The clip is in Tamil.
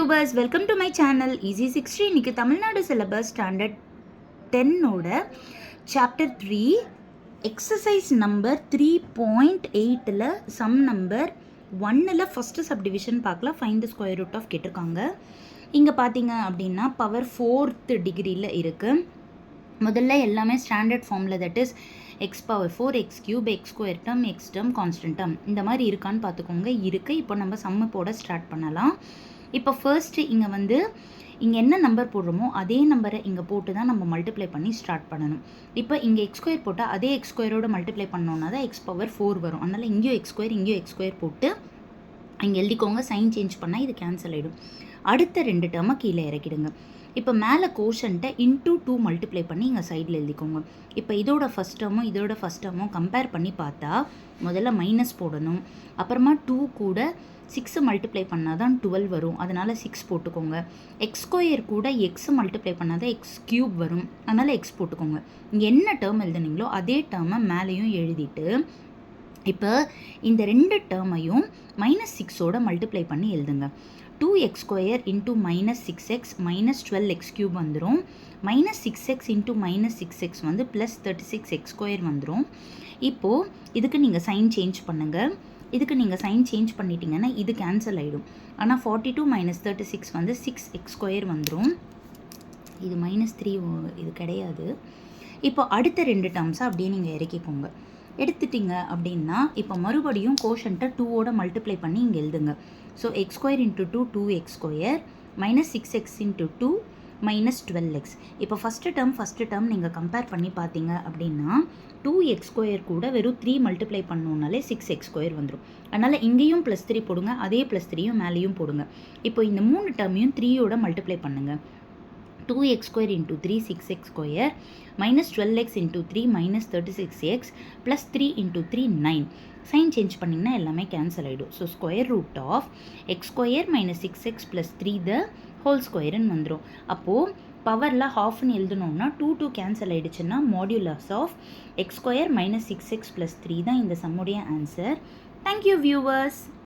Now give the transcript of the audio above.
viewers, welcome to my channel Easy 60. இன்னைக்கு தமிழ்நாடு சிலபஸ் ஸ்டாண்டர்ட் 10ஓட சாப்டர் 3 எக்ஸசைஸ் நம்பர் 3.8ல சம் நம்பர் 1ல் ஃபஸ்ட்டு சப்டிவிஷன் பார்க்கலாம். Find the square root of கேட்டிருக்காங்க. இங்கே பார்த்தீங்க அப்படின்னா பவர் 4th டிகிரியில் இருக்குது. முதல்ல எல்லாமே ஸ்டாண்டர்ட் ஃபார்மில், that is X power 4 X cube X square term X term constant term இந்த மாதிரி இருக்கான்னு பார்த்துக்கோங்க. இருக்குது. இப்போ நம்ம சம்மு போட ஸ்டார்ட் பண்ணலாம். இப்போ ஃபர்ஸ்ட்டு இங்கே என்ன நம்பர் போடுறோமோ அதே நம்பரை இங்கே போட்டு தான் நம்ம மல்டிப்ளை பண்ணி ஸ்டார்ட் பண்ணணும். இப்போ இங்கே எக்ஸ் ஸ்கொயர் போட்டால் அதே எக்ஸ் ஸ்கொயரோடு மல்டிப்ளை பண்ணோன்னா தான் எக்ஸ் பவர் 4 வரும். அதனால் இங்கேயும் எக்ஸ் ஸ்கொயர் போட்டு இங்கே எழுதிக்கோங்க. சைன் சேஞ்ச் பண்ணால் இது கேன்சல் ஆகிடும். அடுத்த 2 டேர்மை கீழே இறக்கிடுங்க. இப்போ மேலே கோஷன்ட்டை இன்டூ 2 மல்டிப்ளை பண்ணி இங்கே சைடில் எழுதிக்கோங்க. இப்போ இதோட ஃபஸ்ட் டேர்மும் கம்பேர் பண்ணி பார்த்தா முதல்ல மைனஸ் போடணும். அப்புறமா 2 கூட 6 மல்டிப்ளை பண்ணால் தான் 12 வரும். அதனால் 6 போட்டுக்கோங்க. எக்ஸ் ஸ்கொயர் கூட எக்ஸ் மல்டிப்ளை பண்ணால் தான் எக்ஸ் கியூப் வரும். அதனால் எக்ஸ் போட்டுக்கோங்க. இங்கே என்ன டேர்ம் எழுதுனீங்களோ அதே டேர்மை மேலேயும் எழுதிட்டு இப்போ இந்த 2 டேர்மையும் -6ஓட மல்டிப்ளை பண்ணி எழுதுங்க. 2x square into -6x -12x cube வந்துடும். -6x into -6x +36x square வந்துடும். இப்போது இதுக்கு நீங்கள் சைன் சேஞ்ச் பண்ணுங்கள். இதுக்கு நீங்கள் சைன் சேஞ்ச் பண்ணிட்டீங்கன்னா இது கேன்சல் ஆகிடும். ஆனால் 42 - 36 6x ஸ்கொயர் வந்துடும். இது -3 இது கிடையாது. இப்போ அடுத்த 2 டேர்ம்ஸை அப்படியே நீங்கள் இறக்கிக்கோங்க. எடுத்துட்டிங்க அப்படின்னா இப்போ மறுபடியும் கோஷன்ட்டை 2ஓட மல்டிப்ளை பண்ணி இங்கே எழுதுங்க. So X square into 2 2x square -6x into 2 -12x. இப்போ ஃபஸ்ட்டு டேர்ம் நீங்கள் கம்பேர் பண்ணி பார்த்தீங்க அப்படின்னா 2x ஸ்கொயர் கூட வெறும் 3 மல்டிப்ளை பண்ணோன்னாலே 6x ஸ்கொயர் வந்துடும். அதனால் இங்கேயும் +3 போடுங்க, அதே +3யும் மேலேயும் போடுங்க. இப்போ இந்த 3 டேர்மையும் 3ஓட மல்டிப்ளை பண்ணுங்கள். 2x square into 3 6x square -12x into 3 -36x +3 into 3 9. Sign change பண்ணிங்கன்னா எல்லாமே கேன்சல் ஆகிடும். So square root of x square -6x + 3 the whole ஸ்கொயர்னு வந்துடும். அப்போது பவரில் ஹாஃப்னு எழுதணும்னா 2 கேன்சல் ஆகிடுச்சுன்னா மாடியுலஸ் ஆஃப் எக்ஸ் ஸ்கொயர் -6x + 3 தான் இந்த சம்முடைய ஆன்சர். Thank you viewers.